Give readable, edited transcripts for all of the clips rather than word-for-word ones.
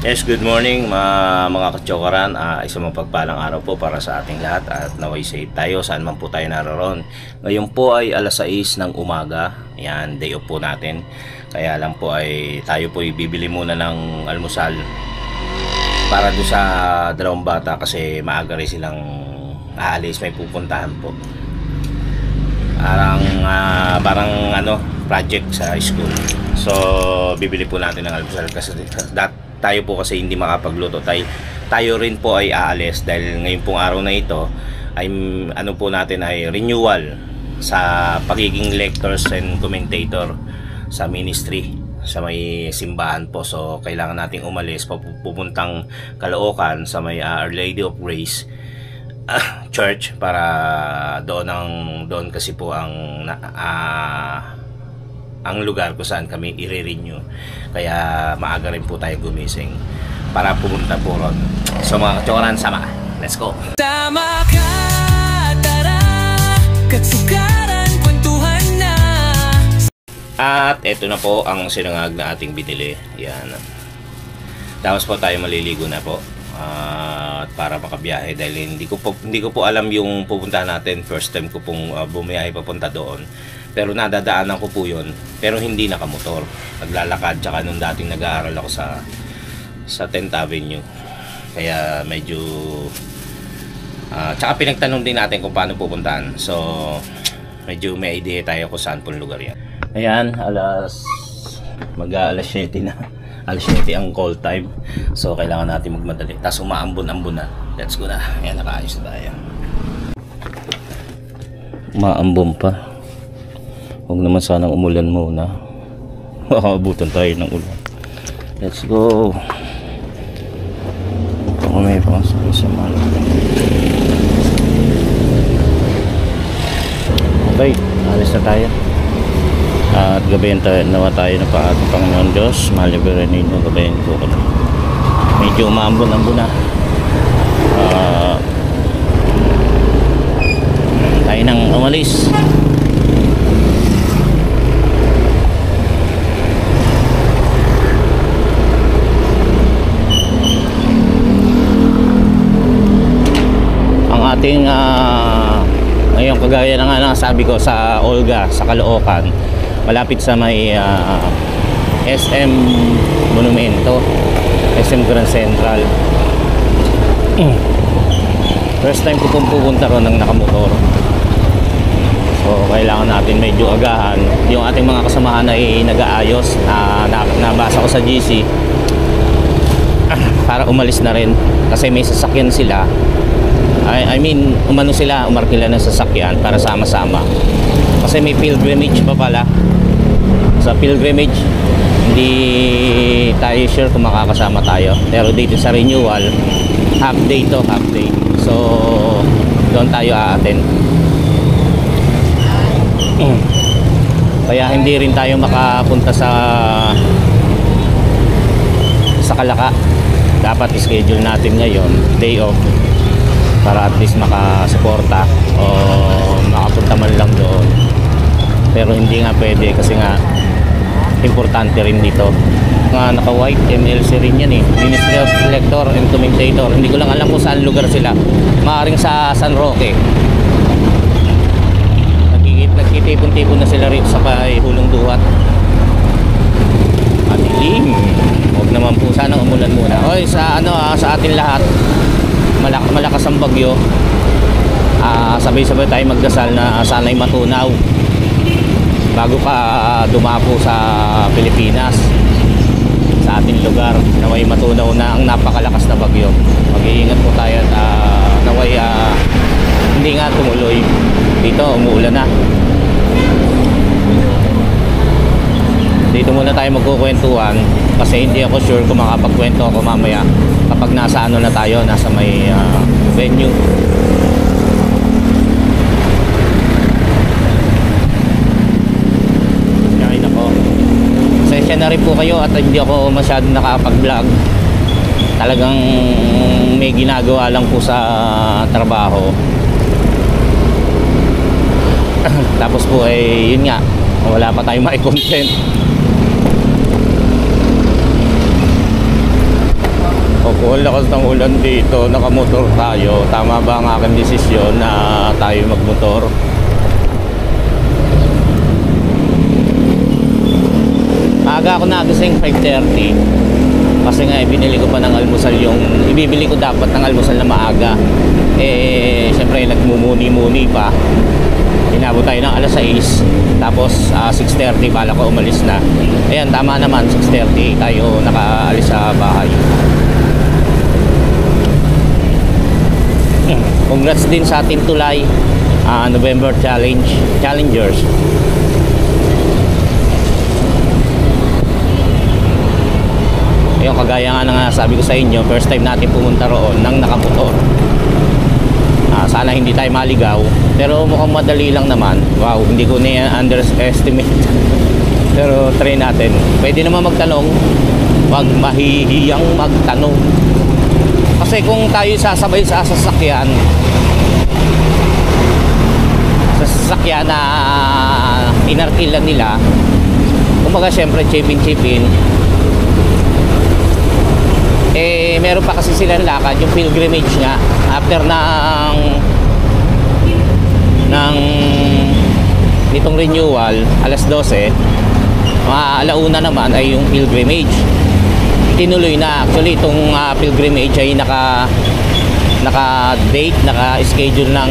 Yes, good morning mga kachokaran. Isang mapagpalang araw po para sa ating lahat at naway safe tayo saan man po tayo naroon. Ngayon po ay alas 6 ng umaga. Yan, day off po natin. Kaya lang po ay tayo po bibili muna ng almusal para doon sa dalawang bata kasi maaga rin silang aalis, may pupuntahan po. Parang project sa school. So bibili po natin ng almusal kasi tayo po kasi hindi makapagluto. Tayo rin po ay aalis dahil ngayon pong araw na ito ay po natin ay renewal sa pagiging lectors and commentator sa ministry sa may simbahan po. So kailangan nating umalis pupuntang Caloocan sa may Our Lady of Grace Church para doon kasi po ang lugar kung saan kami i-renew. Kaya maaga rin po tayo gumising para pumunta po ron. So mga kachokaran, sama. Let's go! Tama ka, tara, katsukaran, kwentuhan na. At eto na po ang sinangag na ating binili. Yan. Tapos po tayo maliligo na po. Para makabiyahe dahil hindi ko po alam yung pupuntahan natin. First time ko pong bumiyahe papunta doon. Pero nadadaanan ko po yun. Pero hindi nakamotor. Naglalakad. Tsaka nung dating nag-aaral ako sa 10th Avenue. Kaya medyo tsaka pinagtanong din natin kung paano pupuntahan. So medyo may idea tayo kung saan pong lugar yan. Ayan, alas 7 na. Alas 7 ang call time. So kailangan natin magmadali. Tapos umaambon-ambon na. Let's go na. Ayan, nakaayos na tayo. Umaambon pa. Huwag naman sanang umulan muna. Makakabutan tayo ng ulan. Let's go. Ito may pasok sa malo. Okay, alis na tayo. At gabayan nawa tayo ng ating Panginoon Diyos. Maliberan ninyo, gabayan ko. Medyo umaambon-ambon na. Tayo nang umalis. Ating ngayon kagaya na nga nasabi ko sa Olga sa Caloocan, malapit sa may SM Monumento, SM Grand Central. First time ko pong pupunta ron ng nakamotor, so kailangan natin medyo agahan. Yung ating mga kasamahan ay nag-aayos nabasa ko sa GC para umalis na rin kasi may sasakyan sila. I mean, umarkila ng sasakyan para sama-sama. Kasi may pilgrimage pa pala. Sa pilgrimage, hindi tayo sure kung makakasama tayo. Pero dito sa renewal, half day to half day. So, doon tayo aaten. Kaya hindi rin tayo makapunta sa Kalaka. Dapat schedule natin ngayon, day off, para at least makasuporta o makapunta man lang doon. Pero hindi nga pwede kasi nga importante rin dito. Naka white MLC rin yan eh, Ministry of Lector and Commentator. Hindi ko lang alam kung saan lugar sila. Maaaring sa San Roque. Nagtitipon-tipon na sila rito sa Hulong Duhat. Madilim. Huwag naman po sana umulan muna. Oy, sa atin lahat, malakas ang bagyo. Sabay-sabay tayo magdasal na sana'y matunaw bago pa dumapo sa Pilipinas, sa ating lugar. Naway matunaw na ang napakalakas na bagyo. Mag-iingat po tayo at naway hindi nga tumuloy. Dito umuulan na. Dito muna tayo magkukwentuhan kasi hindi ako sure kung makapagkwento ako mamaya kapag nasa na tayo, nasa may venue. Kaya nako, pasensya na rin po kayo at hindi ako masyadong nakapag-vlog. Talagang may ginagawa lang po sa trabaho. Tapos po yun nga, wala pa tayong mai-content. Ang lakas ng ulan dito, nakamotor tayo. Tama ba ang aking desisyon na tayo magmotor? Aga ako nagising 5:30 kasi nga binili ko pa ng almusal yung ibibili ko dapat ng almusal na maaga. Syempre nagmumuni-muni pa. Inabot tayo ng alas 6 tapos 6:30 bala ko umalis na. Ayan, tama naman, 6:30 tayo nakaalis sa bahay. Congrats din sa Team Tulay, November Challengers. Yung kagaya nga na sabi ko sa inyo, first time natin pumunta roon nang nakamotor. Sana hindi tayo maligaw, pero mukhang madali lang naman. Wow, hindi ko na-underestimate. Pero try natin. Pwede naman magtanong, wag mahihiyang magtanong. Kasi kung tayo sasabay sa sasakyan na inarkilan nila, kumbaga syempre chipin, meron pa kasi silang lakad, yung pilgrimage nga after nitong renewal, alas 12, alauna naman ay yung pilgrimage. Tinuloy na actually itong pilgrimage ay naka-date, naka-schedule ng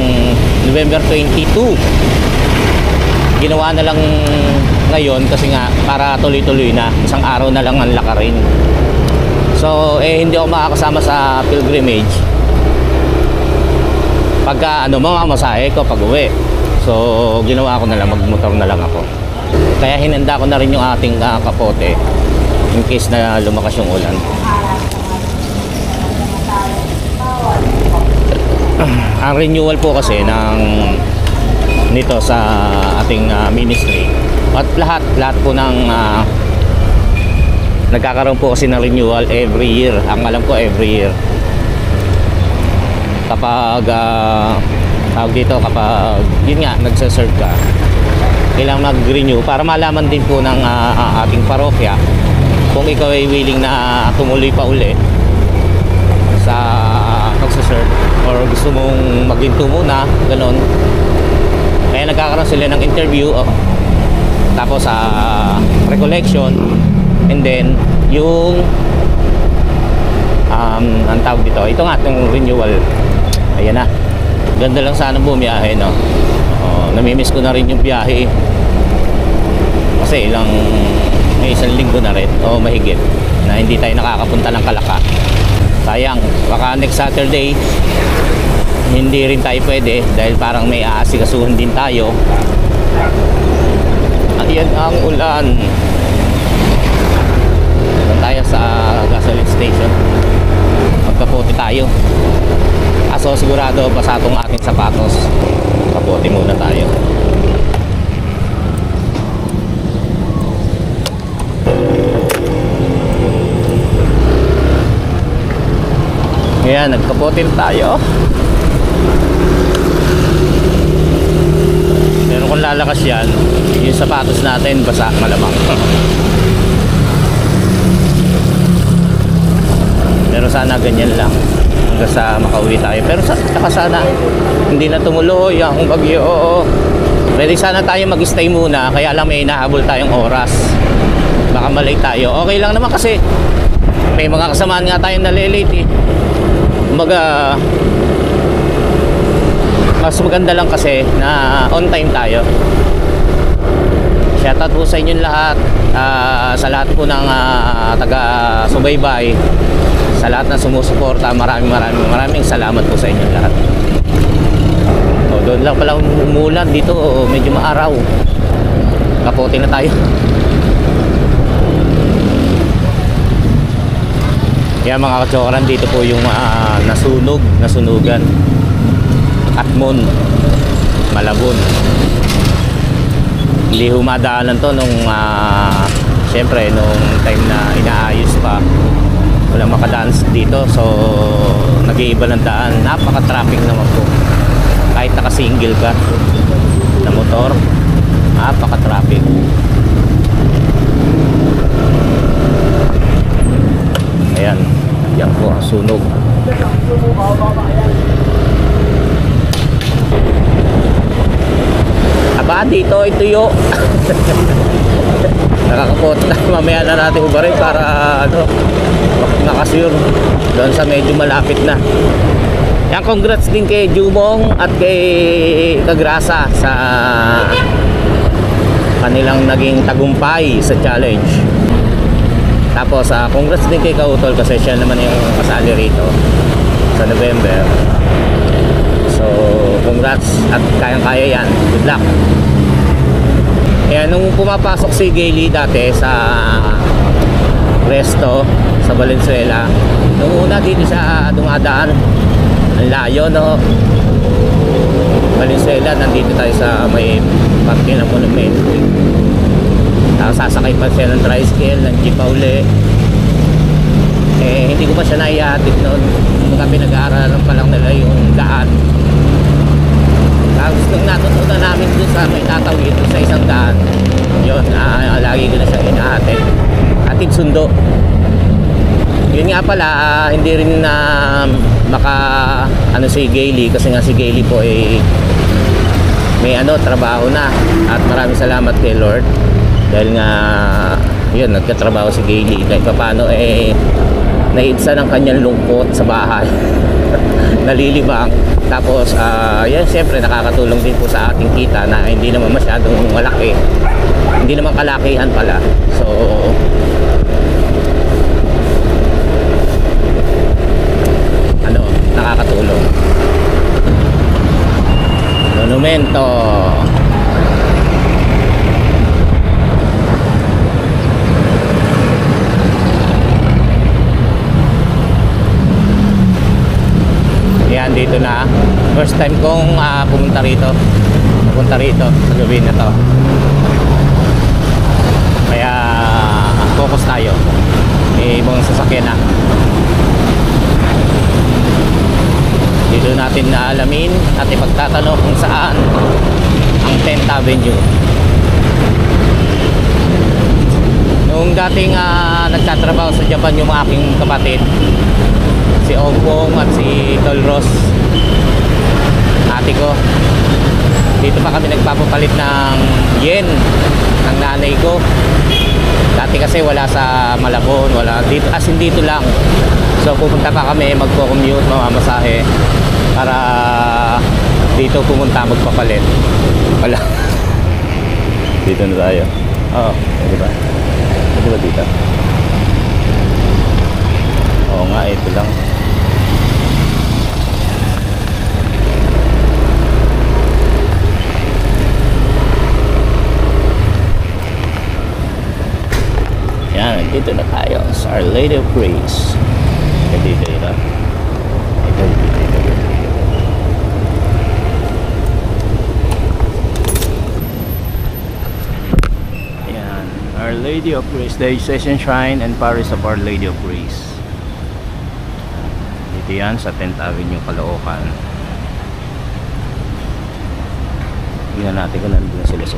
November 22. Ginawa na lang ngayon kasi nga para tuloy-tuloy na, isang araw na lang ang lakarin. So hindi ako makakasama sa pilgrimage pagka mamamasahe ko pag uwi. So ginawa ko na lang, magmotor na lang ako. Kaya hinanda ko na rin yung ating kapote in case na lumakas yung ulan. Ang renewal po kasi nito sa ating ministry at lahat po ng nagkakaroon po kasi ng renewal every year. Ang alam ko every year kapag kapag yun nga nagsaserve ka, kailangan mag-renew para malaman din po ng ating parokya kung ikaw ay willing na tumuloy pa uli sa pagsaserve or gusto mong maghinto muna, ganon. Kaya nagkakaroon sila ng interview, tapos recollection, and then yung ang tawag dito, ito nga itong renewal. Ayan na, ganda lang sana bumiyahe, no? Namimiss ko na rin yung biyahe kasi may isang linggo na rin o mahigit na hindi tayo nakakapunta ng Kalaka. Sayang, baka next Saturday hindi rin tayo pwede dahil parang may aasikasuhin din tayo. Ayan ang ulan. Tayo sa gasoline station, magkapote tayo. So sigurado basa itong ating sapatos. Kapote muna tayo. Ayan, nagkapote tayo. Pero kung lalakas yan, yung sapatos natin basa malamang. Pero sana ganyan lang hanggang sa makauwi tayo. Pero saka sana hindi na tumuloy ang bagyo. Pwede sana tayo mag-stay muna, kaya lang may inahabol tayong oras. Baka malate tayo. Okay lang naman kasi may mga kasamaan nga tayong nalilate eh. Kumbaga mas maganda lang kasi na on time tayo. Shoutout po sa inyo lahat, sa lahat po ng taga-subaybay, sa lahat na sumusuporta. Maraming salamat po sa inyo lahat. Doon lang pala umulan dito, medyo maaraw. Kapote na tayo. Yan mga katsokaran, dito po yung nasunugan. Atmon, Malabon. Hindi humadaanan to nung syempre nung time na inaayos pa, wala makadaan dito, so nag-iiba ng daan. Napaka-traffic naman po kahit naka-single ka na motor, napaka-traffic. Ayan, Yan po ang sunog. Aba, dito ay tuyo. Nakakapot na. Mamaya na natin ubarin para ano, nakasure doon sa medyo malapit na. Yan, congrats din kay Jumong at kay Kagrasa sa kanilang naging tagumpay sa challenge. Tapos congrats din kay Kautol kasi siya naman yung kasali rito sa November. So congrats at kayang-kaya yan. Good luck. Kaya nung pumapasok si Gayle dati sa resto sa Valenzuela, nung una dito siya dumadaan. Ang layo, no? Valenzuela, nandito tayo sa may parking ng monument. Tapos sasakay pa siya ng tricycle, ng jeep pa uli. Eh, hindi ko pa siya naihatid noon. Kami nag-aaralan pa lang nila yung daan. Tapos nung natutunan namin doon sa may tatawid sa isang daan, yun, lagi ko na siya inahatid. Hatid sundo. Yun nga pala, hindi rin na maka ano si Gayle kasi nga si Gayle po may trabaho na at maraming salamat kay Lord dahil nga yun, nagkatrabaho si Gayle kahit paano naidsa ng kanyang lungkot sa bahay. Nalilibang. Tapos yan, siyempre nakakatulong din po sa ating kita na hindi naman masyadong malaki, hindi naman kalakihan pala. So nakakatulong. Monumento. Yan, dito na. First time kong pumunta rito sa gabi na to. Kaya focus tayo. May ibang sasakyan na. Dito natin naalamin at ipagtatanong kung saan ang 10th Avenue. Noong dating nagtatrabaho sa Japan yung aking kapatid, si Ompong at si Dolros, ate ko, dito pa kami nagpapapalit ng yen ng nanay ko. Dati kasi wala sa Malabon, wala dito, as in dito lang. So pupunta pa kami, magko-commute, mamamasahe para dito pumunta magpapalit. Wala. Dito na tayo. Oo, di ba? Di ba dito? Oo nga, ito lang. Yan, dito na tayo sa Our Lady of Grace. Dito. Yan, Our Lady of Grace, the Session Shrine and Parish of Our Lady of Grace. Dito yan sa 10th Avenue, Caloocan. Tingnan natin kung nandun na sila sa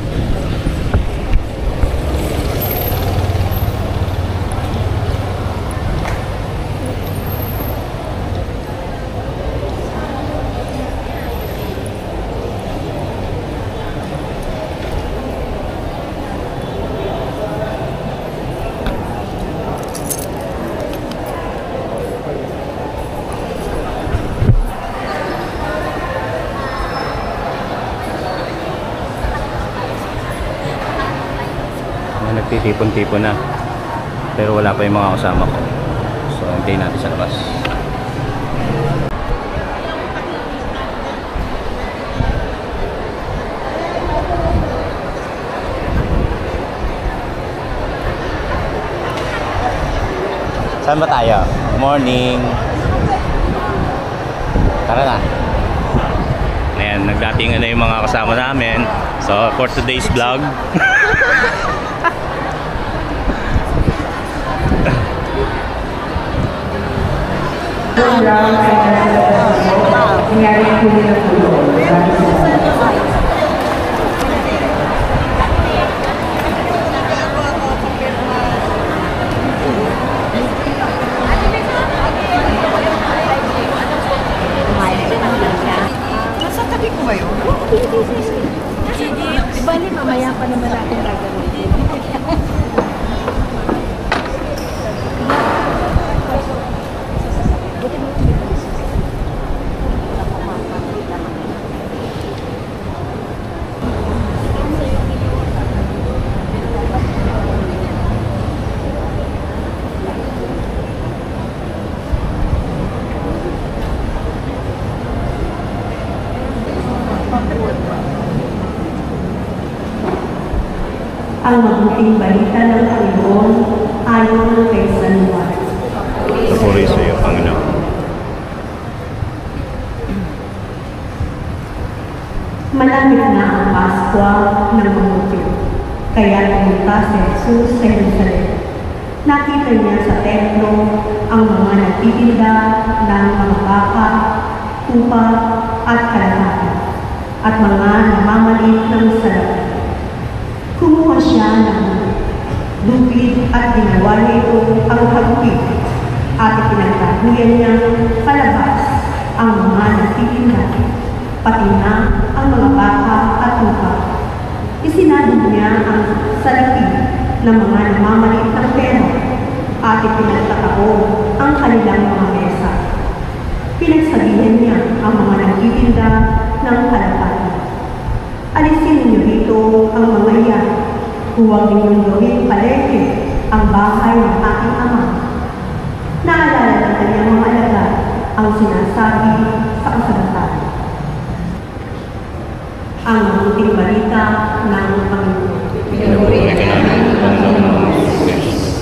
nagtitipon-tipon na, pero wala pa yung mga kasama ko, so hintayin natin sa labas. Saan ba tayo? Morning. Tara na. Ayan, nagdatingan na yung mga kasama namin. So for today's vlog mabuting balita ng Panginoon ayon kay San Juan. Papuri sa iyo, Panginoon. Malapit na ang Paskwa ng mga Hudyo, kaya pumunta si Jesus sa Jerusalem. Nakita niya sa templo ang mga nagtitinda ng mga baka, tupa at kalahati, at mga namamalit ng salapi. Kumuha siya ng lupit at ginawa niya ito ang hagupit, at ipinagtaguyan niyang palabas ang mga nagtitinda, pati na ang mga baka at tupa. Isinadog niya ang salapi ng mga namamalit ng pera at ipinagtatao ang kanilang mga mesa. Pinagsabihan niya ang mga nagtitinda ng kalapati. Alisin ninyo dito ang mga iyan. Huwag ninyong gawing palengke ang bahay ng aking ama. Naalala ng kanyang mga alagad ang sinasabi sa kasagutan. Ang mabuting balita ng Panginoon. Pinupuri ka namin, Panginoon Jesus.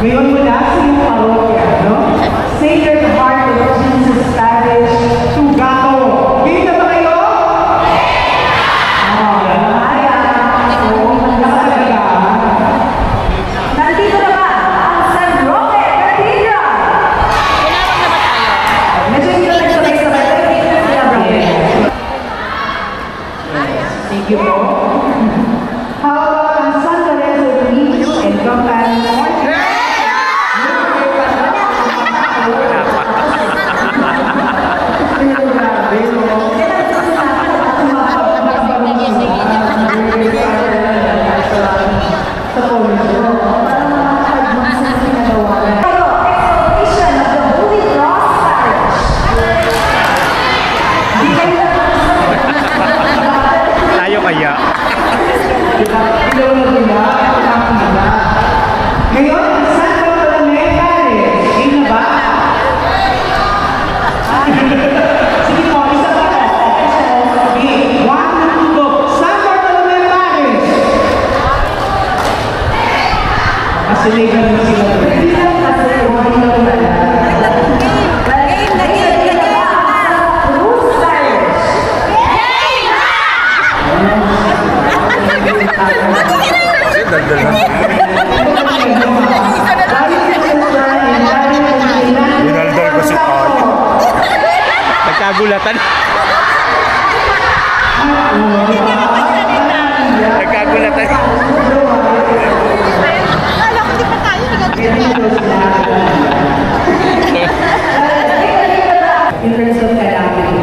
Ngayon mula sa iyong parokya, no? Sacred Heart of Jesus Parish, Sugato. Bili na ba kayo? Nandito na ba ang San Roque Cathedral? Medyo hindi na nagsabay-sabay, pero dito na sila, brother. Thank you po. How about ang San Lorenzo Beach and Company Morning? Tayo kaya. Ngayon, ang San Bartolome Parish. Yun na ba? Sige po, isa pa po. Okay, one, two, go. San Bartolome Parish. Masiligan mo sila. Hindi lang kasi one na wala. Dinaldal ko si Paul. Nagkagulatan. Nagkagulatan. In terms of calamity.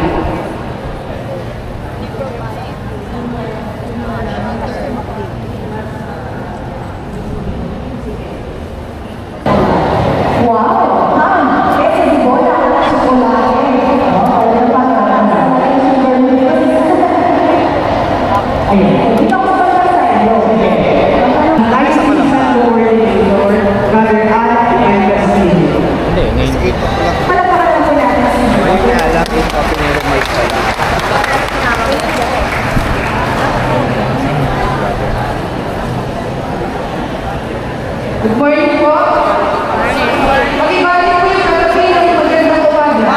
Good morning po. Mag-ibalik po yung kalabi ng magandang umaga.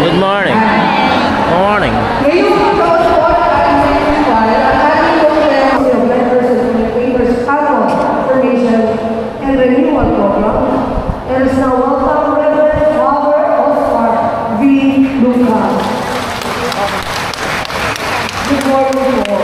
Good morning. Morning. Ngayong taon po ang ating ritual at ating conference of members of the Waivers Annual Formation and Renewal Program. There is now welcome Reverend Father Oscar V. Lucas. Good morning po.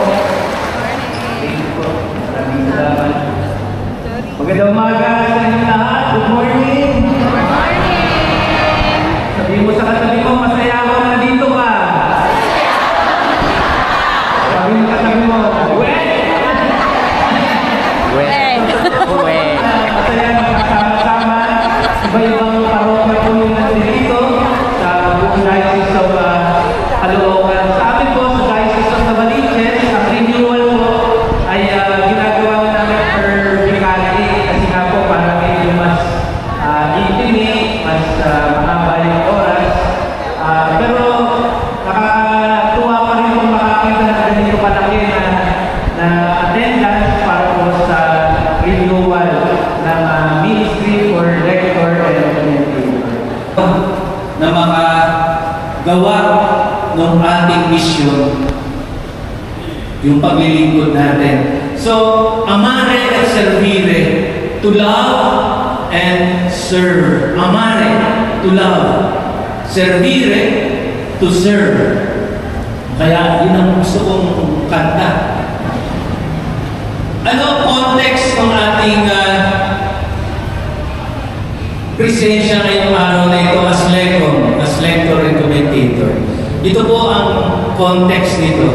gawa ng ating misyon, yung paglilingkod natin. So, amare at servire, to love and serve. Amare, to love. Servire, to serve. Kaya yun ang gusto kong kanta. Ano context ng ating presensya ngayong araw na ito as lector and commentator? Ito po ang context nito.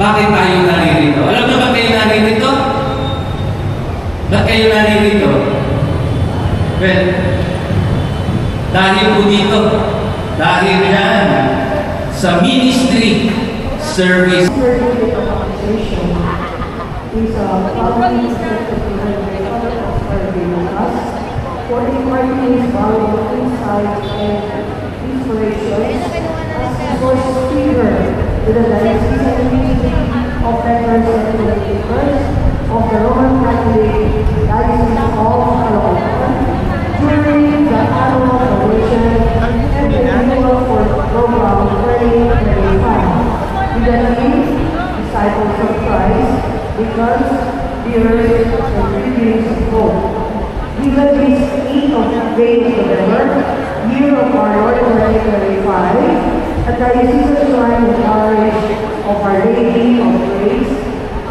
Bakit tayo naririto? Alam na ba kayo naririto? Ba't kayo naririto? Well, dahil po dito, dahil yan sa ministry service. Is following for imparting his valuable insight and inspiration as voice speaker to the diocesan ministry of veterans and educators of the Roman Catholic Diocese of Caloocan during the annual celebration and renewal for the program 2025 with the theme Disciples of Christ, because bearers and readings of hope. Given this 8th of November, year of our Lord 2025, at the Diocesan Shrine and Parish of Our Lady of Grace,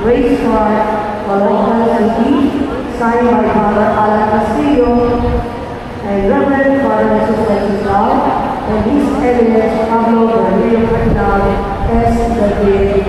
Grace Park, Caloocan City, signed by Father Alan Castillo and Reverend Father Jesus Wenceslao, and His Eminence Pablo Garcia Bernal as the Day.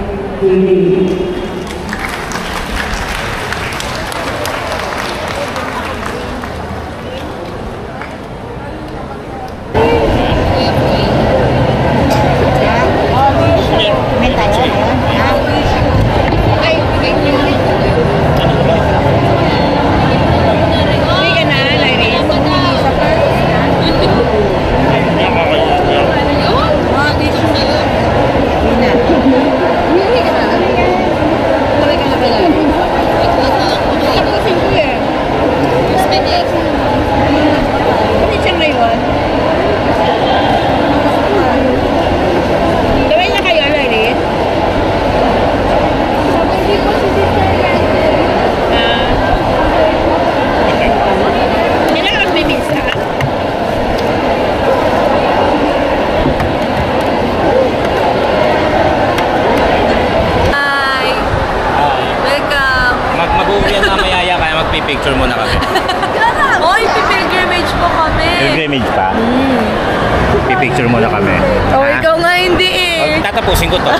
Picture muna kami. Oy, pilgrimage po kami. Pilgrimage pa? Pipicture muna kami. Oh, ikaw nga hindi eh. Tatapusin ko to.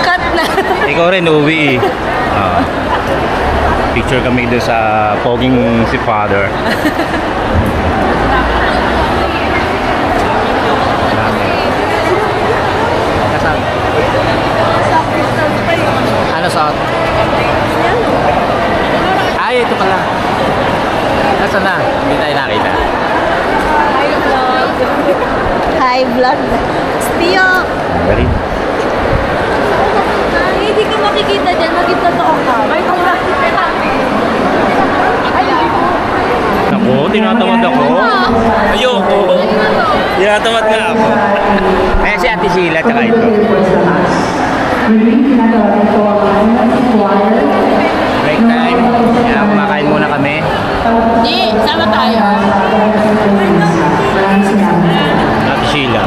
Cut na. Ikaw rin, uwi eh. Picture kami doon sa poging si Father. Ano sa? Ay, ito pala. Nasaan na? Hindi tayo nakita. Hi, vlog. Hi, vlog. Stio. Very. Hindi ka makikita dyan. Magtotoo ka. May Ako, tinatamad ako. Ayoko. Tinatamad nga ako. Kaya si Ate Sheila tsaka ito. Break time. Kaya kumakain muna kami. Hindi, sama tayo. Ate Sheila.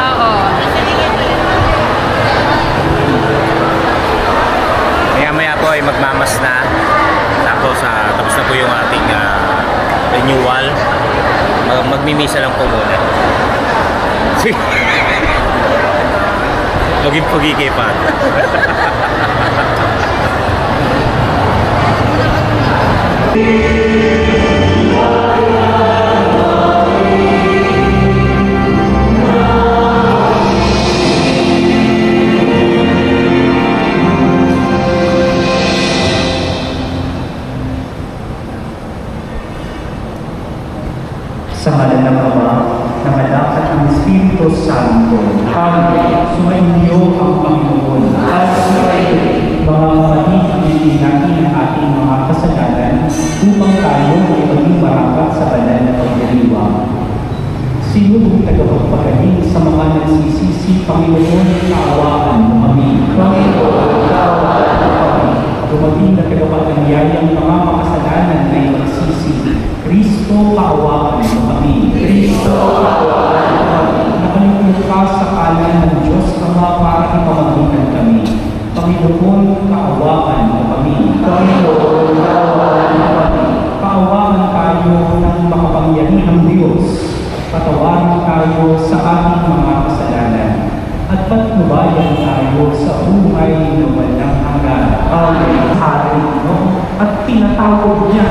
Oo. Maya po ay magmamas na. Tapos na po yung ating renewal. Magmimisa lang po muna. Puging-pugi kay Pat. Sa ngalan ng Ama, ng Anak at ng Espiritu Santo. Amen. Sumainyo ang Panginoon at sumainyo mga kapatid natin ang ating mga kasalanan upang tayo ay maging marapat sa banal na pagdiriwang. Si tinatawag niya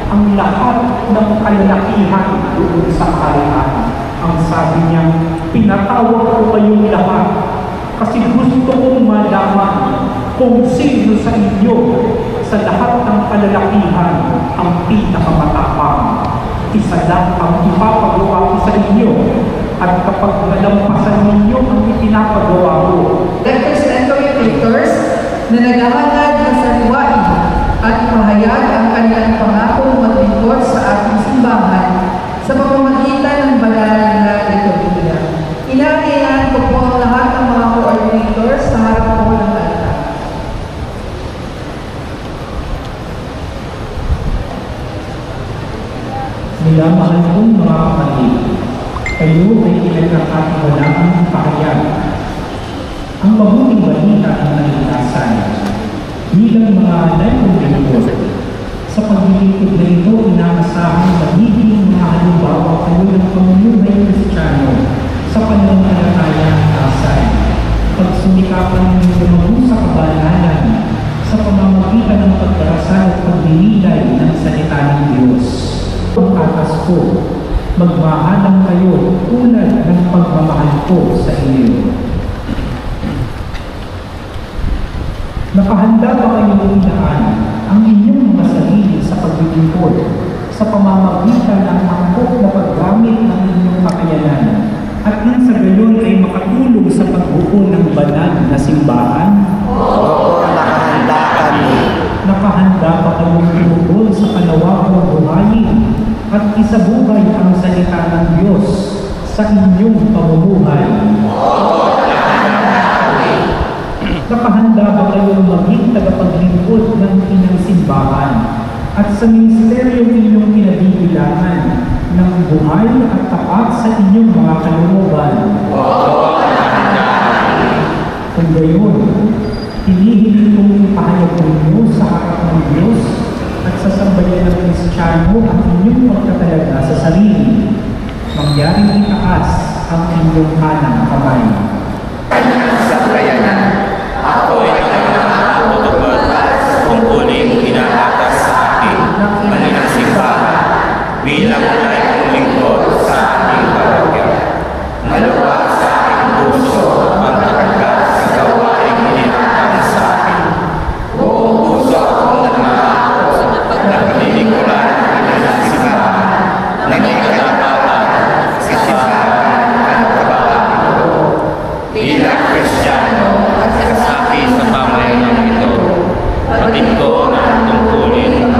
ang lahat ng kalalakihan doon sa kaharian. Ang sabi niya, pinatawag ko kayong lahat kasi gusto kong malaman kung sino sa inyo sa lahat ng kalalakihan ang pinakamatapang. Isa lang ang ipapagawa ko sa inyo at kapag nalampasan ninyo ang ipinapagawa ko. Represent communicators na naghahangad na sariwain at ipahayag ang kanilang pangakong maglingkod sa ating simbahan sa pamamagitan ng banal na liturhiya. Inaayahan ko po ang lahat ng mga coordinators sa harap po ng altar. Minamahal kong mga kapatid, kayo ay pinagkakatiwalaan kahayag. Ang mabuting balita ng kaligtasan bilang mga nagkukulingkod. Sa paglilingkod na ito, inaasahan magiging mga halimbawa kayo ng pamumuhay Kristiyano sa pananampalatayang tasay. Pagsumikapan ninyo lumago sa kabanalan sa pamamagitan ng pagdarasal at pagdililay ng salita ng Diyos. Ang atas ko, magmahalang kayo tulad ng pagmamahal ko sa inyo. Nakahanda ba kayong inaan ang inyong mga sarili sa paglilingkod sa pamamagitan ng angkop na paggamit ng inyong kakayanan at nang sa gayon ay makatulong sa pagbuo ng banal na simbahan? Oo, nakahanda kami. Nakahanda ba kayong tumugol sa kalawagang buhayin at isabuhay ang salita ng Diyos sa inyong pamumuhay? Nakahanda ba kayong maging tagapaglingkod ng inang simbahan at sa ministeryong inyong kinabibilangan ng buhay at tapat sa inyong mga kalooban? Kung gayon, hinihiling kong ipahayag ninyo sa harap ng Diyos at sa sambayan ng Kristiyano ang inyong pagkatalaga sa sarili. Mangyaring itaas ang inyong kanang kamay. Sa kayanan, ako'y nakakatutupad tungkulin inaatas sa akin ang inang simbahan bilang naipulingkod sa aking parokya. Naluwa sa aking puso ang nakagat sa gawaing inaatas sa akin. Buong puso akong nangangako na panilingkuran ang inang simbahan na may kalapatan sa simbahan at kabataan ko. Bilang Kristiyano at kasapi sa pamayanan ito, patid ko na ang tungkulin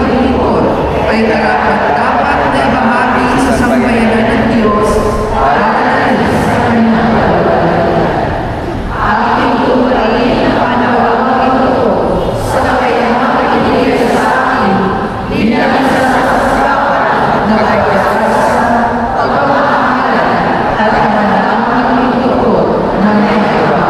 Ay dapat na ibahagi sa sambayanan ng Diyos para sa kanyang aking tungkulin ang panawang ito sa kanyang pinigil sa akin bilang isa sa dapat na pagkakasa, pagmamahalan at panalangin ito ng iba.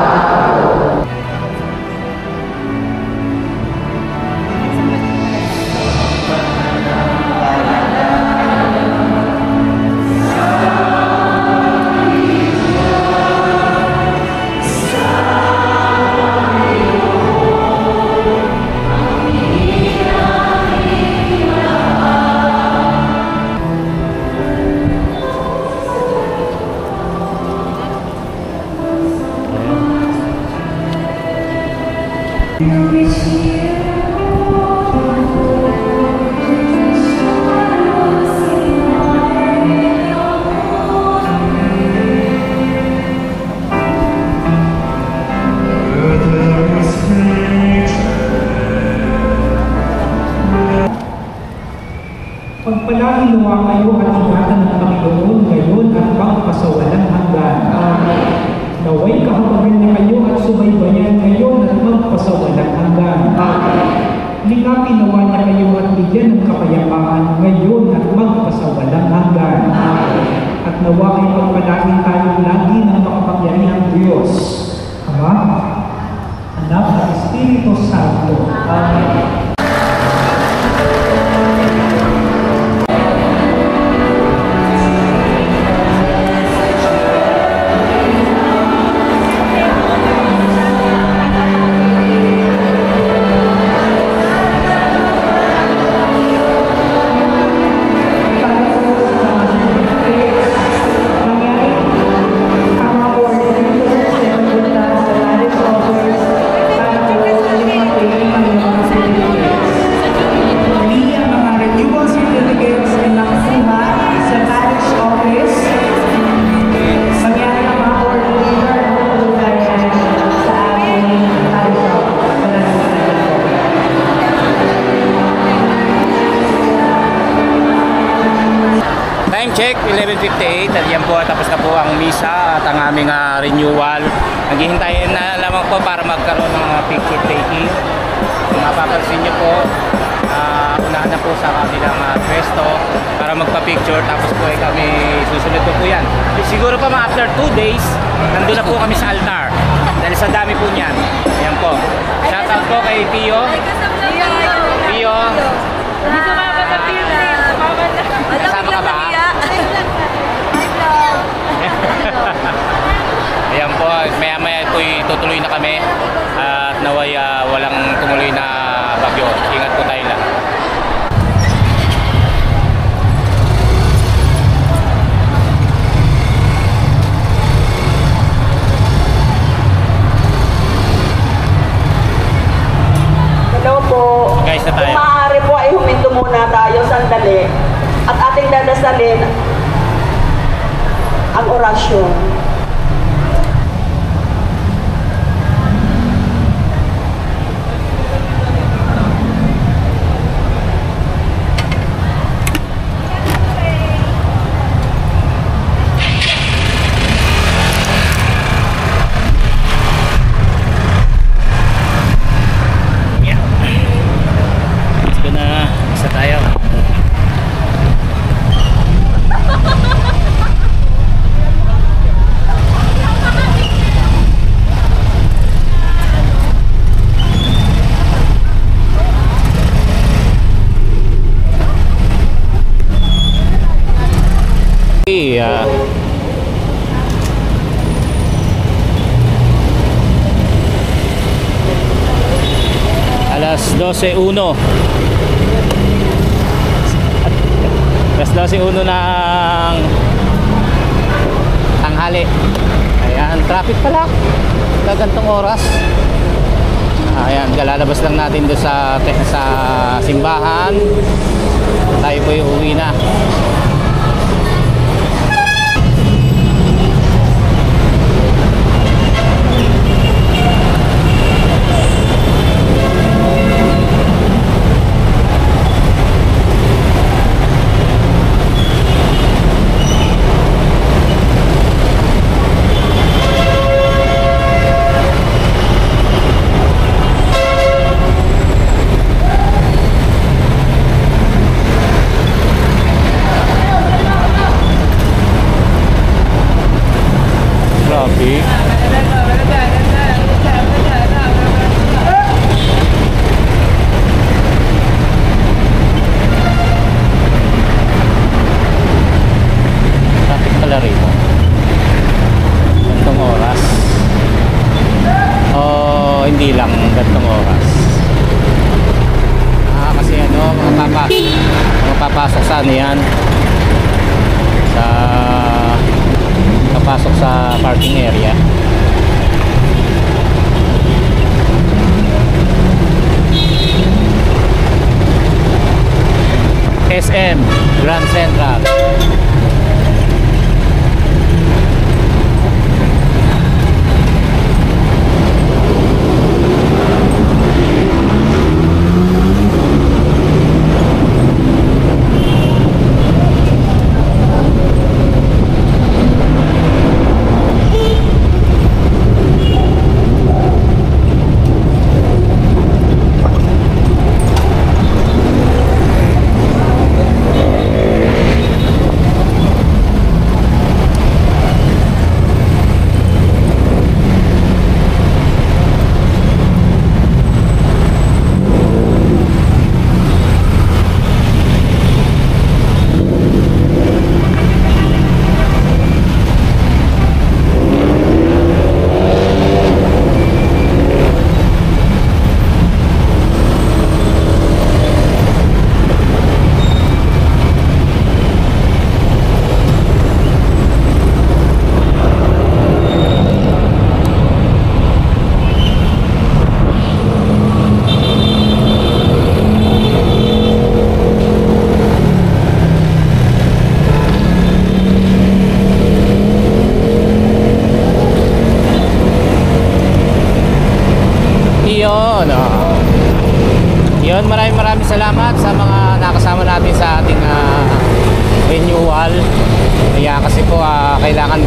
Pagpalain nawa kayo at ingatan ng Panginoon ngayon at magpasawalang hanggan. Naway kahabagan na kayo at subaybayan ngayon at magpasawalang hanggan. Lingapin nawa niya kayo at bigyan ng kapayapaan ngayon at magpasawalang hanggan. At nawa ay pagpalain tayo lagi ng makapangyarihang Diyos, Ama, Anak at Espiritu Santo. Amen. Time check, 11:58. At yan po, tapos na po ang misa at ang aming renewal. Naghihintayin na lamang po para magkaroon ng picture taking. Kung mapapansin nyo po, unahan na po sa kabilang pwesto para magpa-picture. Tapos po ay kami susunod po yan. Siguro pa mga after 2 days, nandun na po kami sa altar. Dahil sa dami po niyan. Ayan po. Shoutout po kay Pio. Pio. Hindi sumama sa Philippines. Sumama na. Kasama ka ba? Ayan po, maya-maya po tutuloy na kami at naway walang tumuloy na bagyo. Ingat po tayo lang. Hello po. Guys, na tayo. Kung maaari po ay huminto muna tayo sandali at ating dadasalin ang orasyon. Sige na, isa tayo. Alas 12:01. Alas 12:01 ng tanghali. Ayan, traffic pala sa gantong oras. Ayan, galalabas lang natin doon sa simbahan. Tayo po yung uwi na. Traffic. Traffic pala rito. Gantong oras. O hindi lang gantong oras. Kasi ano, mga papasok sa ano yan. Papasok sa parking area. SM Grand Central.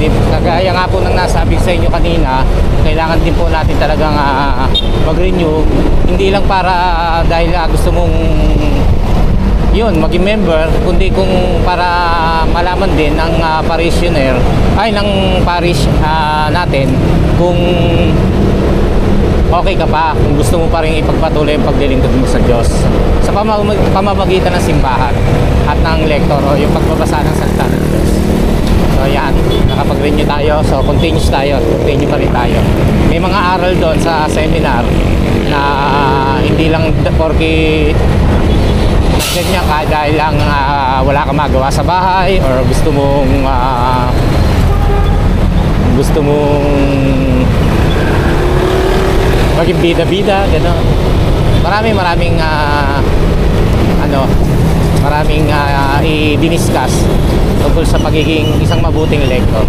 kagaya nga po ng nasabi sa inyo kanina, kailangan din po natin talagang mag-renew, hindi lang para dahil gusto mong yun maging member, kundi kung para malaman din ng parishioner ay ng parish natin kung okay ka pa, kung gusto mo pa rin ipagpatuloy ang paglilingkod mo sa Diyos sa pamamagitan ng simbahan at ng lektor o yung pagbabasa ng salita ng Diyos. So yan, nakapag-renew tayo, so continue pa rin tayo. May mga aral doon sa seminar na hindi lang porque ganyan ka dahil lang wala kang magawa sa bahay or gusto mong maging bida-bida, gano'n. Maraming i-diniscuss tungkol sa pagiging isang mabuting lektor.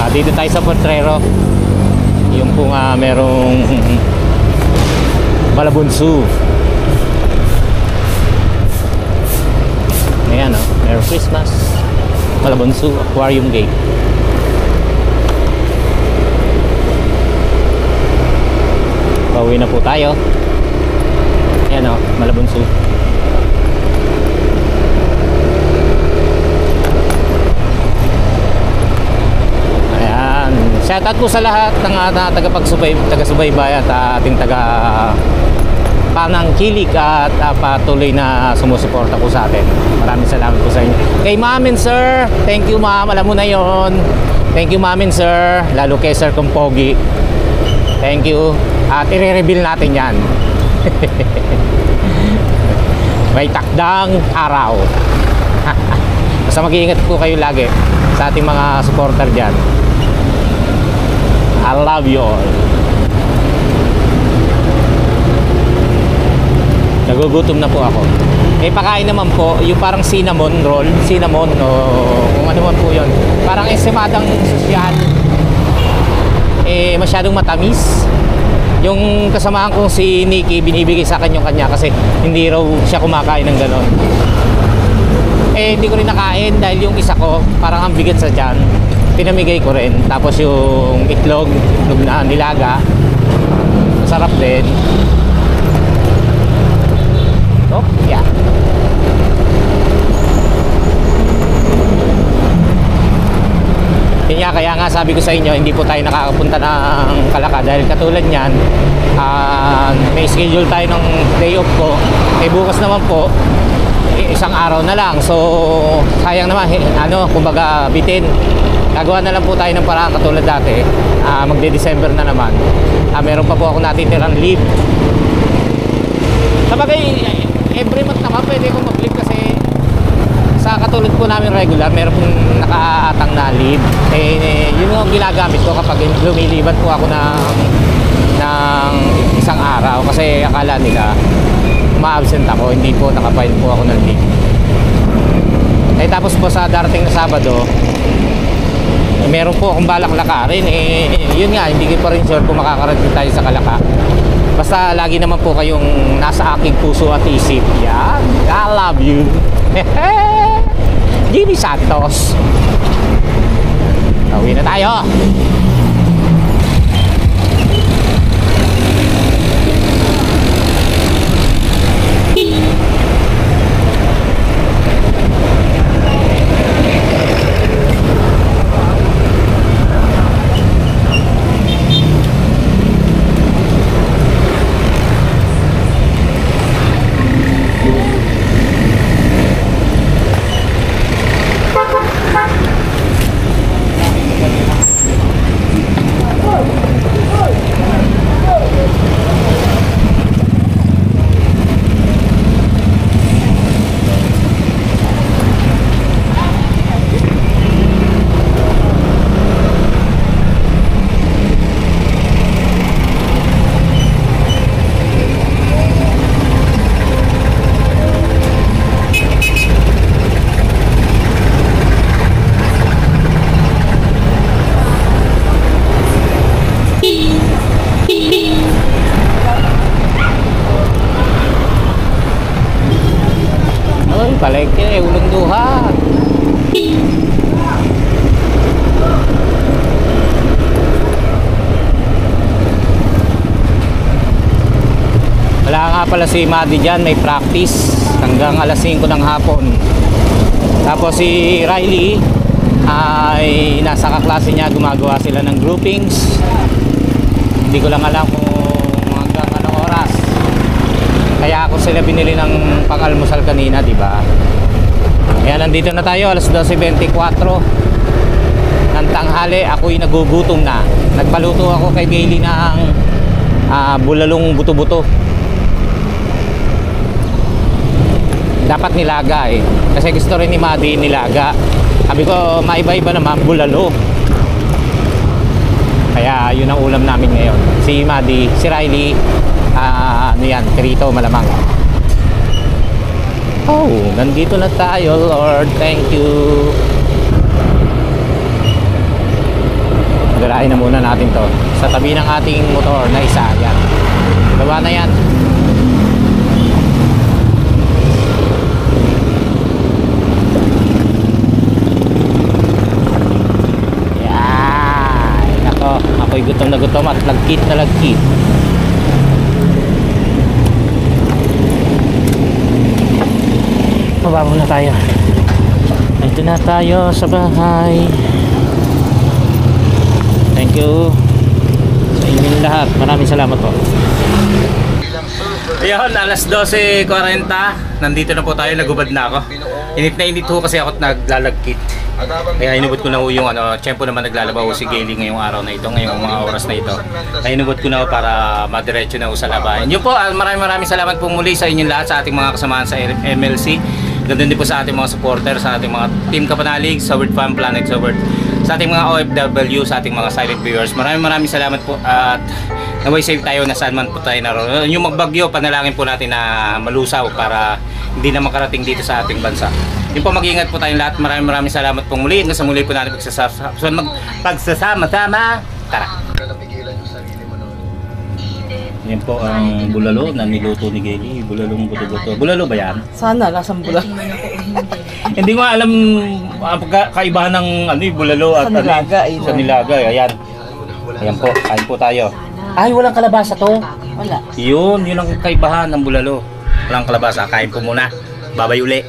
Dito tayo sa Potrero, yung po merong Malabunso. Ayan Merry Christmas, Malabunso Aquarium Gate. Pauwi na po tayo. Ayan Malabunso. Ayan, shoutout po sa lahat ng taga-subaybay at ating panangkilik at patuloy na sumusuporta po sa atin. Maraming salamat po sa inyo. Kay Ma'am and Sir, thank you ma'am, alam mo na yon. Thank you Ma'am and Sir, lalo kay Sir Kumpogi. Thank you. At i-reveal natin yan. May takdang araw. Basta mag-iingat po kayo lagi sa ating mga supporter dyan. I love you all. Nagugutom na po ako. Pakain naman po yung parang cinnamon roll, cinnamon o kung ano man po yun. Parang estimadang sosyal. Masyadong matamis. Yung kasamahan kong si Nikki, binibigay sa akin yung kanya kasi hindi raw siya kumakain ng ganon. Hindi ko rin nakain dahil yung isa ko parang ang bigat sa tiyan. Pinamigay ko rin. Tapos yung itlog na nilaga, masarap din. Oh, yeah. Kaya nga sabi ko sa inyo, hindi po tayo nakakapunta ng Calaca dahil katulad niyan, may schedule tayo ng day off ko. Bukas naman po, isang araw na lang. So, sayang naman, kumbaga bitin. Gagawa na lang po tayo ng paraan katulad dati. Magde-December na naman. Meron pa po ako natitirang leave. Sabagay, every month naman pwede ko mag-leave kasi sa katulad po namin regular, meron pong nakaatang na leave. Yun yung ginagamit ko kapag lumiliban po ako ng isang araw kasi akala nila ma-absent ako, hindi po nakapile po ako ng leave. Tapos po sa darating na Sabado, meron po akong balak lakarin. Yun nga, hindi ko pa rin sure kung makakarating tayo sa Calaca. Basta lagi naman po kayong nasa aking puso at isip. Yan, I love you. Jimmy Santos. Uwi na tayo. palengke, ulong duha. Wala nga pala si Madi dyan, may practice hanggang alas 5 ng hapon. Tapos si Riley ay nasa kaklase niya, gumagawa sila ng groupings. Hindi ko lang alam kung hanggang anong oras. Kaya ako sila binili ng pang-almusal kanina, di ba? Kaya nandito na tayo, alas 12:24 ng tanghali. Ako'y nagugutom na. Nagpaluto ako kay Bailey ng bulalong buto-buto. Dapat nilaga eh, kasi gusto rin ni Madi nilaga. Sabi ko maiba-iba naman, bulalo. Kaya yun ang ulam namin ngayon. Si Madi, si Riley, ano yan, perito malamang. Oh, nandito na tayo, Lord. Thank you. Garain na muna natin to sa tabi ng ating motor na isa. Yan, baba na yan. Ako'y gutom na gutom at lagkit na lagkit. Baba muna tayo. Ito na tayo sa bahay. Thank you sa inyong lahat. Maraming salamat po. Ayun, alas 12:40. Nandito na po tayo, nagubad na ako. Init na init ho kasi ako naglalagkit. Kaya inubot ko na ho yung tiyempo naman naglalaba ho si Gailey ngayong araw na ito, ngayong mga oras na ito. Kaya inubot ko na ho para madiretso na ho sa labahin. Yun po, maraming salamat po muli sa inyong lahat, sa ating mga kasamahan sa MLC. Gandun din po sa ating mga supporter, sa ating mga Team Kapanalig, sa World Fan Planet, sa World, sa ating mga OFW, sa ating mga silent viewers. Maraming salamat po at naway safe tayo na saan man po tayo naroon. Yung magbagyo, panalangin po natin na malusaw para hindi na makarating dito sa ating bansa. Yun po, mag-ingat po tayong lahat. Maraming salamat po muli. Hanggang sa muli po natin pagsasama-sama. Tara! Yan po ang bulalo na niluto ni Gailey. Bulalong buto-buto. Bulalo ba yan? Sana, lasang bulalo. Hindi ko alam ang kaibahan ng bulalo at sa nilaga. Sa nilaga. Ayan. Ayan po. Kain po tayo. Ay, walang kalabasa to. Wala. Yun ang kaibahan ng bulalo. Walang kalabasa. Kain po muna. Babay uli.